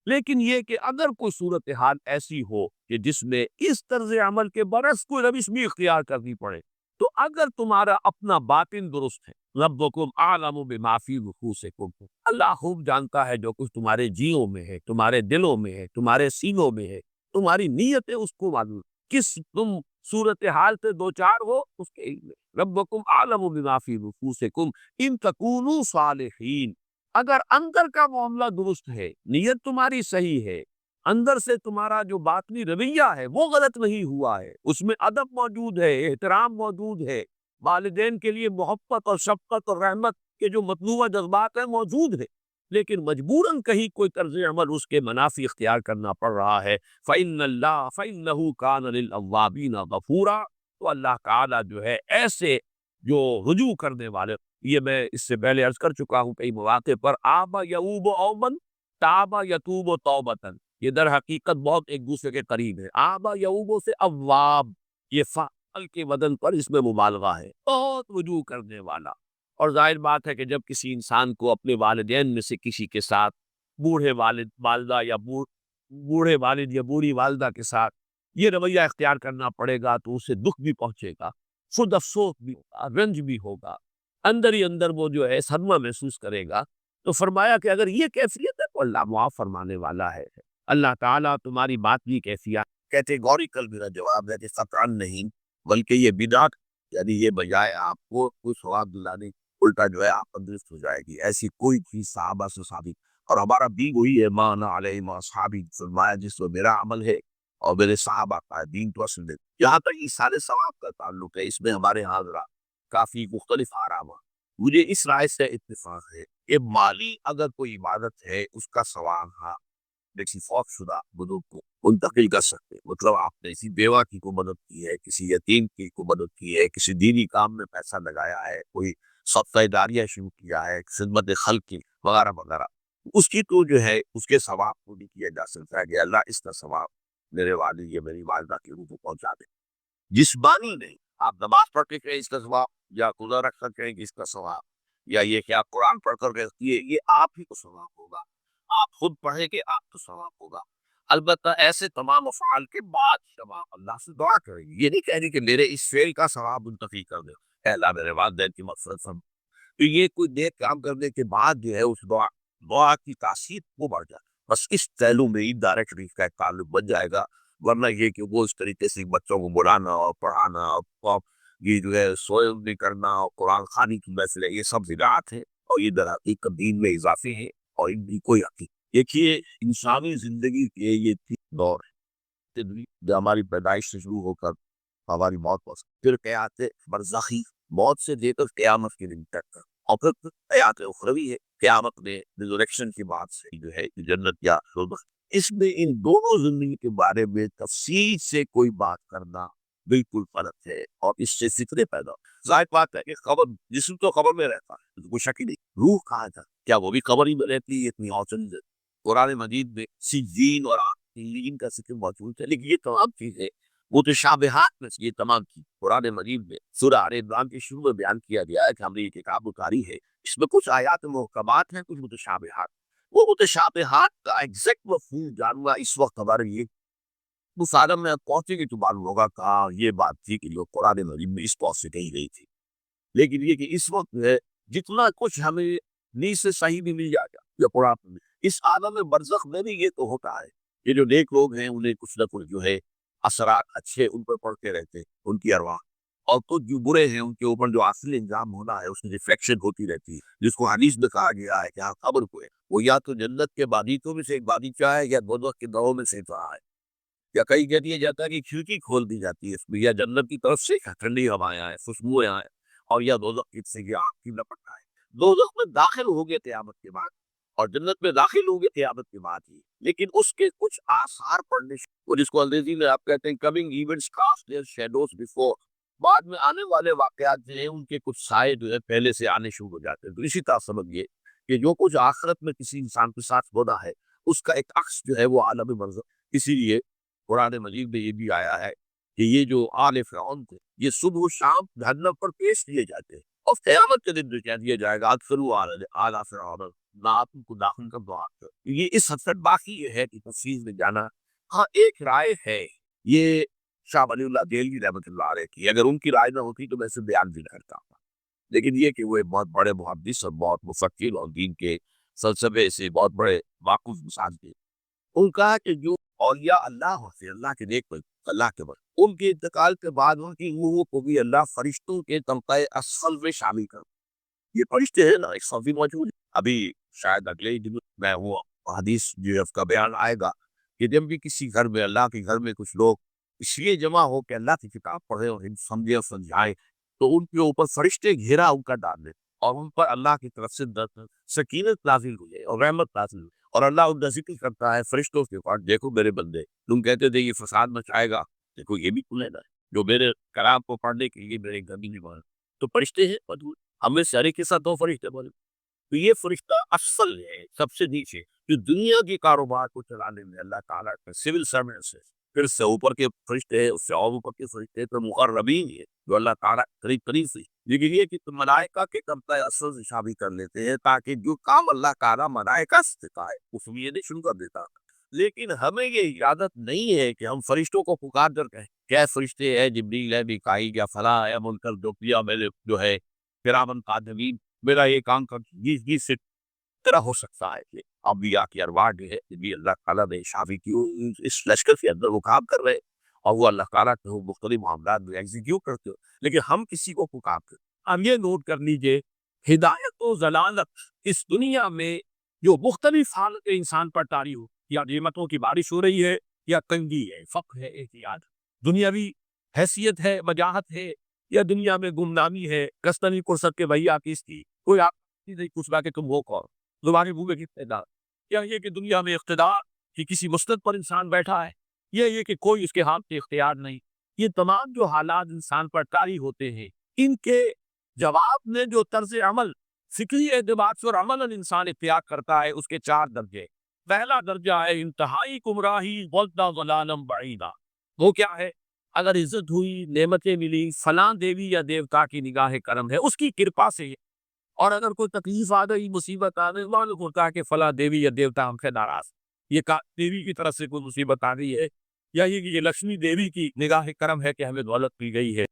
Speaker 1: لیکن یہ کہ اگر کوئی صورتحال ایسی ہو کہ جس میں اس طرز عمل کے برعکس کوئی روش بھی اختیار کرنی پڑے، تو اگر تمہارا اپنا باطن درست ہے، ربکم اعلم بما فی نفوسکم، اللہ خوب جانتا ہے جو کچھ تمہارے جیوں میں ہے، تمہارے دلوں میں ہے، تمہارے سینوں میں ہے، تمہاری نیت ہے، اس کو معلوم کس تم صورتحال سے دوچار ہو اس کے علم میں. ربکم اعلم بما فی نفوسکم ان تکونوا صالحین. اگر اندر کا معاملہ درست ہے، نیت تمہاری صحیح ہے، اندر سے تمہارا جو باطنی رویہ ہے وہ غلط نہیں ہوا ہے، اس میں ادب موجود ہے، احترام موجود ہے، والدین کے لیے محبت اور شفقت اور رحمت کے جو مطلوبہ جذبات ہیں موجود ہے، لیکن مجبوراً کہیں کوئی طرز عمل اس کے منافی اختیار کرنا پڑ رہا ہے، فَإِنَّهُ كَانَ لِلْأَوَّابِينَ غَفُورًا. تو اللہ تعالیٰ جو ہے ایسے جو رجوع کرنے والے، یہ میں اس سے پہلے عرض کر چکا ہوں کئی مواقع پر، آبا یعوب اوبن تابا یتوب و توبتن، یہ در حقیقت بہت ایک دوسرے کے قریب ہے. آبا یعوب سے اواب، یہ فعل کے وزن پر اس میں مبالغہ ہے، بہت رجوع کرنے والا. اور ظاہر بات ہے کہ جب کسی انسان کو اپنے والدین میں سے کسی کے ساتھ، بوڑھے والد والدہ یا بوڑھے والد یا بوڑھی والدہ کے ساتھ یہ رویہ اختیار کرنا پڑے گا تو اسے دکھ بھی پہنچے گا، خود افسوس بھی ہوگا، رنج بھی ہوگا، اندر ہی اندر وہ جو ہے صدمہ محسوس کرے گا. تو فرمایا کہ اگر یہ کیفیت ہے تو اللہ معاف فرمانے والا ہے. اللہ تعالیٰ تمہاری بات بھی کیفیت کیٹیگوریکل میرا جواب ہے کہ قطعاً نہیں، بلکہ یہ بدعت، یعنی یہ بجائے آپ کو کوئی ثواب دلانے الٹا جو ہے آپ پر درست ہو جائے گی، ایسی کوئی چیز صحابہ سے ثابت. اور ہمارا دین وہی ہے، ما انا علیہ ما اصحابی، فرمایا جس میں میرا عمل ہے اور میرے صحابہ کا دین تو اصل ہے. جہاں تک اس سارے ثواب کا تعلق ہے، اس میں ہمارے ہاں ذرا کافی مختلف آرام ہے. مجھے اس رائے سے اتفاق ہے کہ مالی اگر کوئی عبادت ہے اس کا ثواب ہاں کسی فوت شدہ بزرگ کو منتقل کر سکتے. مطلب آپ نے کسی بیوہ کی کو مدد کی ہے، کسی یتیم کی کو مدد کی ہے، کسی دینی کام میں پیسہ لگایا ہے، کوئی صدقہ جاریہ شروع کیا ہے، خدمت خلق کی وغیرہ وغیرہ، اس کی تو جو ہے اس کے ثواب کو بھی کیا جا سکتا ہے کہ اللہ اس کا ثواب میرے والد یا میری والدہ کی روح کو پہنچا دے. جسمانی نہیں، آپ نماز پڑھ کے کہیں اس کا ثواب، یا روزہ رکھ کر کہیں کہ اس کا ثواب، یا یہ کہ آپ قرآن پڑھ کر کہتی ہے یہ آپ ہی کو ثواب ہوگا، آپ خود پڑھیں کہ آپ کو ثواب ہوگا. البتہ ایسے تمام افعال کے بعد ثواب اللہ سے دعا کریں گے، یہ نہیں کہہ رہی کہ میرے اس فعل کا ثواب منتقل کر دے، اے اللہ میرے والدین کی مغفرت فرما. تو یہ کوئی نیک کام کرنے کے بعد جو ہے اس دعا کی تاثیر وہ بڑھ جائے، بس اس پہلو میں ہی ڈائریکٹ کا ایک تعلق بن جائے گا. ورنہ یہ کہ وہ اس طریقے سے بچوں کو بلانا اور پڑھانا اور یہ جو ہے سوئل بھی کرنا اور قرآن خوانی کی محفل ہے، یہ سب بدعات ہے اور یہ در حقیقت دین میں اضافے ہیں اور ان کی کوئی حقیقت. دیکھیے انسانی زندگی کے یہ تین دور ہیں جو ہماری پیدائش سے شروع ہو کر ہماری موت پہنچ، پھر قیامت برزخی، موت سے لے کر قیامت کے دن تک، اور پھر قیامت اخروی ہے، قیامت میں ریزریکشن کی بات سے جو ہے جنت یا دوزخ. اس میں ان دونوں زندگی کے بارے میں تفصیل سے کوئی بات کرنا بالکل غلط ہے اور اس سے فکرے پیدا. ظاہر بات ہے کہ قبر، جسم تو قبر میں رہتا ہے، کوئی شک ہی نہیں. روح کہاں تھا؟ کیا وہ بھی قبر ہی میں رہتی ہے؟ اتنی اوسن قرآن مجید میں سجین اور علیین کا ذکر موجود ہے، لیکن یہ تمام چیزیں متشابہات میں سے یہ تمام چیز قرآن مجید میں سورہ آل عمران کے شروع میں بیان کیا گیا ہے کہ ہم نے یہ کتاب اتاری ہے، اس میں کچھ آیات محکمات ہیں، کچھ متشابہات. وہ متشابہات کا ایگزیکٹ مفہوم جاننا اس وقت ہمارے لیے اس عالم میں پہنچے گی تو معلوم ہوگا کہاں یہ بات تھی کہ جو قرآن مجید میں اس پہنچ سے کہی گئی تھی. لیکن یہ کہ اس وقت ہے جتنا کچھ ہمیں نیز سے صحیح بھی مل جائے گا یا قرآن میں، اس عالم برزخ میں بھی یہ تو ہوتا ہے. یہ جو نیک لوگ ہیں انہیں کچھ نہ کچھ جو ہے اثرات اچھے ان پر پڑتے رہتے ہیں، ان کی ارواح، اور کچھ جو برے ہیں ان کے اوپر جو اصل انجام ہونا ہے اس میں ریفلیکشن ہوتی رہتی ہے، جس کو حدیث میں کہا گیا ہے کہ ہاں قبر کو ہے وہ یا تو جنت کے باغیچوں میں سے ایک باغیچہ ہے یا دوزخ کے دروں میں سے ایک ہے، یا کہیں کہہ دیا جاتا ہے کہ کھڑکی کھول دی جاتی ہے اس میں، یا جنت کی طرف سے ٹھنڈی ہوائیں آئیں، خوشبوئیں آئیں، اور یا دوزخ کی سے کہ آگ کی لپٹ آئے. دوزخ میں داخل ہو گئے قیامت کے بعد اور جنت میں داخل ہو گئے قیامت کے بعد ہی، لیکن اس کے کچھ آثار پڑنے وہ جس کو انگریزی میں آپ کہتے ہیں coming events cast their shadows before, بعد میں آنے والے واقعات جو ہیں ان کے کچھ سائے جو ہے پہلے سے آنے شروع ہو جاتے ہیں. تو اسی طرح سمجھیے کہ جو کچھ آخرت میں کسی انسان کے ساتھ ہونا ہے اس کا ایک عکس جو ہے وہ عالم برزخ اسی لیے قرآن مجید میں یہ بھی آیا ہے کہ یہ جو آل فرعون تھے یہ صبح و شام جہنم پر پیش کیے جاتے ہیں، اور قیامت کے دن جو کہہ دیا جائے گا اکثروا آل فرعون نہ آپ ان کو داخل کر دو آپ یہ اس حد تک باقی یہ ہے کہ تفصیل میں جانا۔ ہاں ایک رائے ہے، یہ شاہ ولی اللہ دہلوی رحمۃ اللہ علیہ کی، اگر ان کی رائے نہ ہوتی تو میں اسے بیان بھی نہ کرتا ہوں، لیکن یہ کہ وہ ایک بہت بڑے محدث اور بہت مفکر اور دین کے فلسفے سے بہت بڑے واقف انسان تھے، ان کا کہ جو اولیاء اللہ ہوتے ہیں، اللہ کے نیک بندے، اللہ کے بندے، ان کے انتقال کے بعد ان کی روحوں کو بھی اللہ فرشتوں کے طبقہ اسفل میں شامل کر، یہ فرشتے ہیں نا ایک صفی موجود ہے۔ ابھی شاید اگلے ہی دن میں وہ حدیث جو اس کا بیان آئے گا کہ جب بھی کسی گھر میں، اللہ کے گھر میں کچھ لوگ اس لیے جمع ہو کہ اللہ کی کتاب پڑھے اور سمجھے اور سمجھائے، تو ان کے اوپر فرشتے گھیرا ان کا ڈال دیں اور ان پر اللہ کی طرف سے سکینت نازل ہوئے اور رحمت نازل ہوئے، اور اللہ ان کا ذکر کرتا ہے فرشتوں کے پاس، دیکھو میرے بندے، تم کہتے تھے یہ فساد مچائے گا، دیکھو یہ بھی تمہیں ہے جو میرے کلام کو پڑھنے کے لیے میرے گھر نہیں بنا، تو فرشتے ہیں موجود، ہمیں سارے کے ساتھ دو فرشتے بولے، تو یہ فرشتہ اصل ہے سب سے نیچے جو دنیا کے کاروبار کو چلانے میں اللہ تعالیٰ کا سول سرونٹس ہے، پھر سے اوپر کے فرشتے ہیں، اس سے اور اوپر کے فرشتے تو مقربین ہیں جو اللہ تعالیٰ قریب قریب سے، لیکن یہ کہ تم ملائکہ کے طبقہ اصل سے شامل کر لیتے ہیں تاکہ جو کام اللہ تعالیٰ ملائکہ سے سکھائے اس میں یہ نہیں شروع کر دیتا، لیکن ہمیں یہ عادت نہیں ہے کہ ہم فرشتوں کو پکار کر کہیں کیا فرشتے ہے، جبریل ہے، میکائیل یا فلاں ہے، منکر جو کیا میرے جو ہے کرامن قاتبین، میرا یہ کام کر یہ سے طرح ہو سکتا ہے کہ انبیاء کی ارواح جو ہے بھی اللہ تعالیٰ نے شافی کی اس لشکر کے اندر وہ کام کر رہے اور وہ اللہ تعالیٰ کے مختلف معاملات میں ایگزیکیوٹ کرتے ہو، لیکن ہم کسی کو پکارتے۔ ہم یہ نوٹ کر لیجئے ہدایت و ضلالت اس دنیا میں جو مختلف حالت انسان پر طاری ہو، یا نعمتوں کی بارش ہو رہی ہے یا تنگی ہے، فقر ہے، احتیاط، دنیاوی حیثیت ہے، وجاہت ہے، یا دنیا میں گمنامی ہے، کستنی فرصت کے بھیا کس کی کوئی آپ نہیں پوچھنا کہ تم وہ کون، زبانی منہ میں کتنے دار، یا یہ کہ دنیا میں اقتدار کہ کسی مستند پر انسان بیٹھا ہے، یا یہ کہ کوئی اس کے ہاتھ سے اختیار نہیں، یہ تمام جو حالات انسان پر طاری ہوتے ہیں، ان کے جواب میں جو طرز عمل فکری اعتبار سے اور عملاً انسان اختیار کرتا ہے اس کے 4 درجے۔ پہلا درجہ ہے انتہائی گمراہی غلطہ ضلالم بعیدہ، وہ کیا ہے؟ اگر عزت ہوئی، نعمتیں ملی، فلاں دیوی یا دیوتا کی نگاہ کرم ہے اس کی کرپا سے، اور اگر کوئی تکلیف آ گئی، مصیبت آ گئی، معلوم ہوتا ہے کہ فلاں دیوی یا دیوتا ہم سے ناراض، یہ دیوی کی طرف سے کوئی مصیبت آ گئی ہے، یا یہ لکشمی دیوی کی نگاہ کرم ہے کہ ہمیں دولت دی گئی ہے،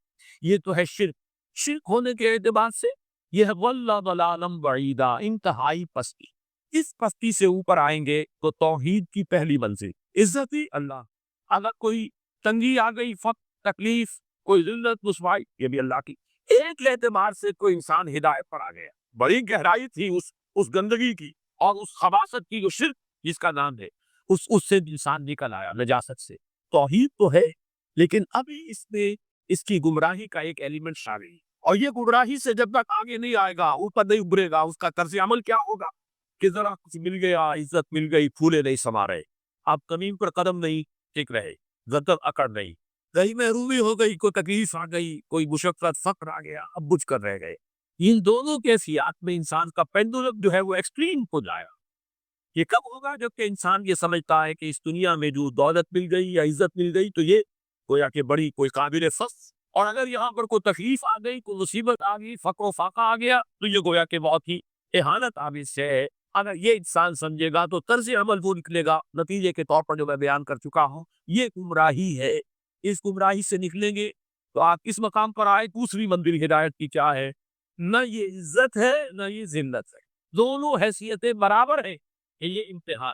Speaker 1: یہ تو ہے شرک۔ شرک ہونے کے اعتبار سے یہ ہے واللہ ضلالم بعیدہ، انتہائی پستی، اس پستی سے اوپر آئیں گے تو توحید کی پہلی منزل عزت ہی اللہ، اگر کوئی تنگی آ گئی، فقر، تکلیف، کوئی ذلت، رسوائی، یہ بھی اللہ کی، ایک اعتبار سے کوئی انسان ہدایت پر آ گیا، بڑی گہرائی تھی اس گندگی کی اور اس خباثت کی جو شرک جس کا نام ہے، اس سے انسان نکل آیا، نجاست سے۔ توحید تو ہے لیکن ابھی اس میں اس کی گمراہی کا ایک ایلیمنٹ شامل ہے، اور یہ گمراہی سے جب تک آگے نہیں آئے گا، اوپر نہیں ابھرے گا، اس کا طرز عمل کیا ہوگا کہ ذرا کچھ مل گیا، عزت مل گئی، پھولے نہیں سما رہے، آپ زمین پر قدم نہیں ٹک رہے، زدر اکڑ نہیں، کہیں محرومی ہو گئی، کوئی تکلیف آ گئی، کوئی مشقت، فقر آ گیا، اب بجھ کر رہ گئے۔ ان دونوں کیفیات میں انسان کا پینڈولم جو ہے وہ ایکسٹریم ہو جائے گا۔ یہ کب ہوگا؟ جبکہ انسان یہ سمجھتا ہے کہ اس دنیا میں جو دولت مل گئی یا عزت مل گئی تو یہ گویا کہ بڑی کوئی قابل فخر، اور اگر یہاں پر کوئی تکلیف آ گئی، کوئی مصیبت آ گئی، فقر و فاقہ آ گیا تو یہ گویا کہ بہت ہی اہانت آمیز ہے۔ اگر یہ انسان سمجھے گا تو طرز عمل وہ نکلے گا، نتیجے کے طور پر جو میں بیان کر چکا ہوں، یہ گمراہی ہے۔ اس گمراہی سے نکلیں گے تو آپ کس مقام پر آئے؟ دوسری منزل ہدایت کی کیا ہے؟ نہ یہ عزت ہے نہ یہ ذلت ہے، دونوں حیثیتیں برابر ہیں، یہ امتحان،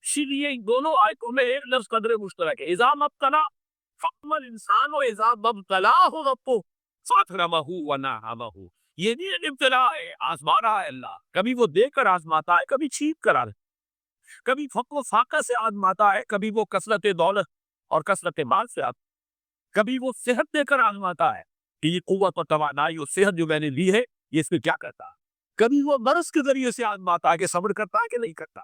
Speaker 1: اسی لیے ان دونوں آیتوں میں ایک لفظ قدر مشترک ہے، اذا مبتلا فاما الانسان اذا مبتلاه ربه فاکرمه ونعمه، یہ نہیں ایک ابتلا ہے، آزما رہا ہے اللہ، کبھی وہ دے کر آزماتا ہے، کبھی چھین کر آزماتا ہے، کبھی فقر و فاقہ سے آزماتا ہے، کبھی وہ کثرت دولت اور کثرت مال سے آزماتا ہے، کبھی وہ صحت دے کر آزماتا ہے کہ یہ قوت و توانائی اور صحت جو میں نے لی ہے یہ اس میں کیا کرتا ہے، کبھی وہ مرض کے ذریعے سے آزماتا ہے کہ صبر کرتا ہے کہ نہیں کرتا۔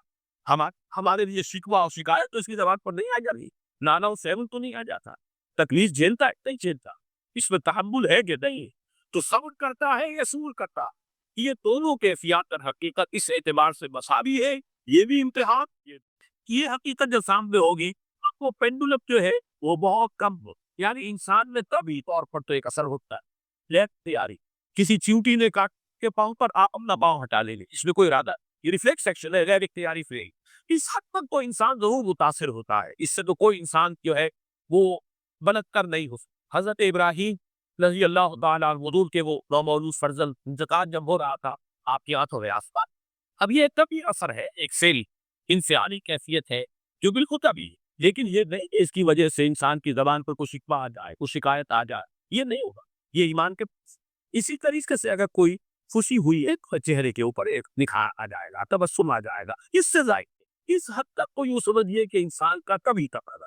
Speaker 1: ہمارے لیے شکوہ اور شکایت تو اس کی زبان پر نہیں آ جاتی، نانا و سیون تو نہیں آ جاتا، تکلیف جھیلتا ہے نہیں جھیلتا، اس میں تحمل ہے کہ نہیں، تو صبر کرتا ہے یا سور کرتا ہے، یہ دونوں کیفیات در حقیقت اس اعتبار سے مساوی ہے، یہ بھی امتحان، یہ حقیقت جب سامنے ہوگی وہ پینڈولم جو ہے وہ بہت کم ہو، یعنی انسان میں طبعی طور پر تو ایک اثر ہوتا ہے لیفٹ تیاری، کسی چیونٹی نے کاٹ کے پاؤں پر آپ اپنا پاؤں ہٹا لیں گے، اس میں کوئی ارادہ، یہ ریفلیکس ایکشن ہے، غیر اختیاری فیل، اس حد تک تو انسان ضرور متاثر ہوتا ہے، اس سے تو کوئی انسان جو ہے وہ بلند کر نہیں ہو سکتا۔ حضرت ابراہیم رضی اللہ تعالیٰ عنہ حضور کے وہ نومولود فرزند انتقال جب ہو رہا تھا آپ کی آنکھوں میں آسمان، اب یہ طبعی اثر ہے، ایک سیل انفعالی کیفیت ہے جو بالکل طبعی ہے، لیکن یہ نہیں کہ اس کی وجہ سے انسان کی زبان پر کوئی شکوہ آ جائے، کوئی شکایت آ جائے، یہ نہیں ہوگا، یہ ایمان کے اسی طریقے سے اگر کوئی خوشی ہوئی ہے چہرے کے اوپر ایک نکھار آ جائے گا، تبسم آ جائے گا، اس سے زائد اس حد تک کو یوں سمجھیے کہ انسان کا کبھی تقاضا،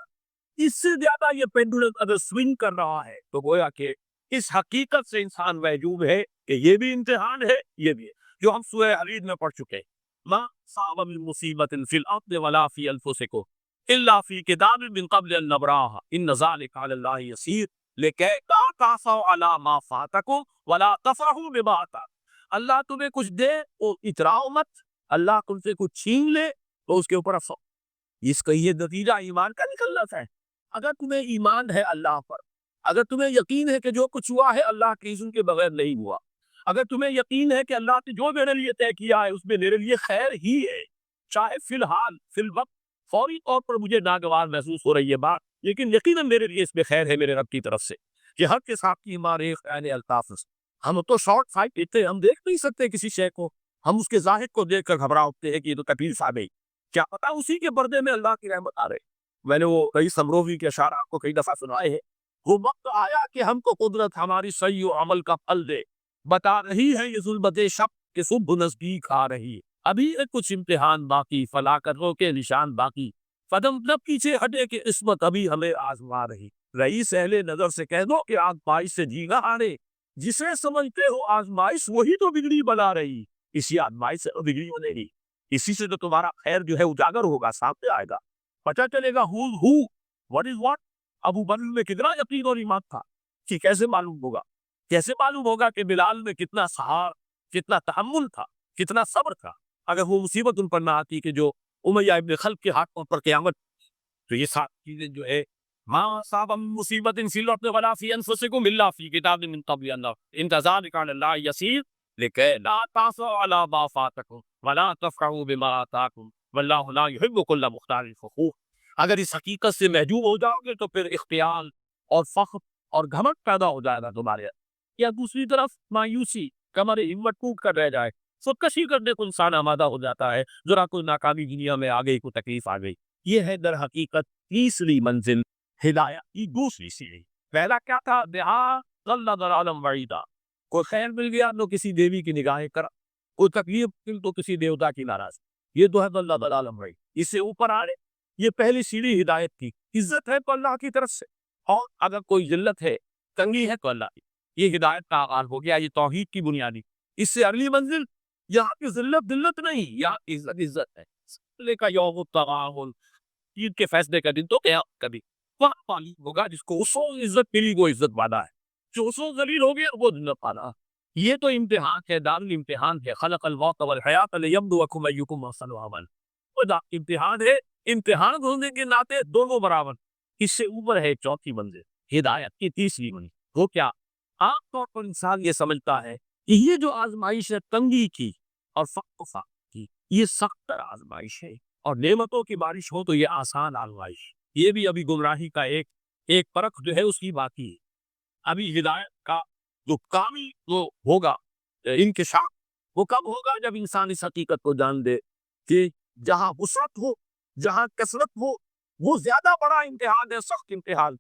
Speaker 1: اس سے زیادہ یہ پینڈولم اگر سوئنگ کر رہا ہے تو گویا کہ اس حقیقت سے انسان محجوب ہے کہ یہ بھی امتحان ہے، یہ بھی ہے جو ہم سورہ حدید میں پڑھ چکے ہیں، ما صاب من مصیبت فی الارض ولا فی انفسکم الا فی کتاب من قبل ان نبرأها ان ذلک علی اللہ یسیر لکی لا تعصوا علی ما فاتکم ولا تفرحوا بما آتاکم۔ اللہ تمہیں کچھ دے تو اتراؤ مت، اللہ تم سے کچھ چھین لے تو اس کے اوپر افسوس، اس کا یہ نتیجہ ایمان کا نکلنا ہے۔ اگر تمہیں ایمان ہے اللہ پر، اگر تمہیں یقین ہے کہ جو کچھ ہوا ہے اللہ کے اذن کے بغیر نہیں ہوا، اگر تمہیں یقین ہے کہ اللہ نے جو میرے لیے طے کیا ہے اس میں میرے لیے خیر ہی ہے، چاہے فی الحال فی الوقت فوری طور پر مجھے ناگوار محسوس ہو رہی ہے بات، لیکن یقیناً میرے لیے اس میں خیر ہے میرے رب کی طرف سے، کہ ہر کے ساتھ کی ہمارے خیال الطاف، ہم تو شارٹ سائٹ لیتے ہم دیکھ نہیں سکتے کسی شے کو، ہم اس کے ظاہر کو دیکھ کر گھبرا اٹھتے ہیں کہ یہ تو کبیر صاحب ہے، کیا پتا اسی کے پردے میں اللہ کی رحمت آ رہے۔ میں نے وہ کئی سمروی کے اشعار آپ کو کئی دفعہ سنائے ہیں، وہ وقت آیا کہ ہم کو قدرت ہماری صحیح و عمل کا پھل دے، بتا رہی ہے یہ ظلمت شب کہ صبح نزدیک آ رہی ہے، ابھی کچھ امتحان باقی، فلاکتوں کے نشان باقی، قدم نہ پیچھے ہٹے کہ عصمت ابھی ہمیں آزما رہی، رئیس اہل نظر سے کہہ دو کہ آزمائش سے جینا ہارے، جسے سمجھتے ہو آزمائش وہی تو بگڑی بنا رہی، اسی آزمائش سے بگڑی بنے گی، اسی سے تو تمہارا خیر جو ہے اجاگر ہوگا، سامنے آئے گا، پتہ چلے گا ہو what is what۔ ابو بکر میں کتنا یقین اور ایمان تھا کہ کیسے معلوم ہوگا، کیسے معلوم ہوگا کہ بلال میں کتنا سہار، کتنا تحمل تھا، کتنا صبر تھا، اگر وہ مصیبت ان پر نہ آتی کہ جو امیہ ابن خلف کے ہاتھوں پر قیامت، تو یہ ساری چیزیں جو ہے ما صاب من مصیبت فی الارض ولا فی انفسکم الا فی کتاب من قبل ان ذلک علی اللہ یسیر لکی لا تعصوا علی ما فاتکم ولا تفرحوا بما آتاکم واللہ لا یحب کل مختال فخور۔ اگر اس حقیقت سے محجوب ہو جاؤ گے تو پھر اختیار اور فخر اور گھمنڈ پیدا ہو جائے گا تمہارے اندر، یا دوسری طرف مایوسی، کمر ہمت ٹوٹ کر رہ جائے، خودکشی کرنے کو انسان آمادہ ہو جاتا ہے، ذرا کوئی ناکامی دنیا میں آ گئی، کوئی تکلیف آ گئی۔ یہ ہے در حقیقت تیسری منزل ہدایت کی دوسری سیڑھی۔ پہلا کیا تھا؟ دہا ضل ضلالا بعیدا، کوئی خیر مل گیا تو کسی دیوی کی نگاہیں کرا، کوئی تکلیف مل تو کسی دیوتا کی ناراضی، یہ تو ہے ضل ضلالا بعیدا۔ اس سے اوپر آ رہے، یہ پہلی سیڑھی ہدایت کی، عزت ہے تو اللہ کی طرف سے، اور اگر کوئی ذلت ہے، تنگی ہے تو اللہ کی، یہ ہدایت کا آغاز ہو گیا، یہ توحید کی بنیادی۔ اس سے اگلی منزل، یہاں کی ذلت ذلت نہیں، یہاں کی عزت عزت ہے۔ فیصلے کا یوم التغابن، عید کے فیصلے کا دن تو قیامت کا دن، وہاں معلوم ہوگا جس کو اس وقت عزت ملی وہ عزت والا ہے، جو اس وقت ذلیل ہو گیا وہ ذلت والا۔ یہ تو امتحان ہے، دار الامتحان ہے، خلق الموت والحیات لیبلوکم ایکم احسن عملا، خدا امتحان ہے، امتحان ہونے کے ناطے دونوں برابر۔ اس سے اوپر ہے چوتھی منزل ہدایت کی تیسری منزل، وہ کیا؟ عام طور پر انسان یہ سمجھتا ہے کہ یہ جو آزمائش ہے تنگی کی اور فقر و فاقہ کی، یہ سخت تر آزمائش ہے، اور نعمتوں کی بارش ہو تو یہ آسان آزمائش، یہ بھی ابھی گمراہی کا ایک پرکھ جو ہے اس کی باقی ہے۔ ابھی ہدایت کا جو کامل جو ہوگا انکشاف، وہ کب ہوگا؟ جب انسان اس حقیقت کو جان دے کہ جہاں وسعت ہو، جہاں کثرت ہو، وہ زیادہ بڑا امتحان ہے، سخت امتحان،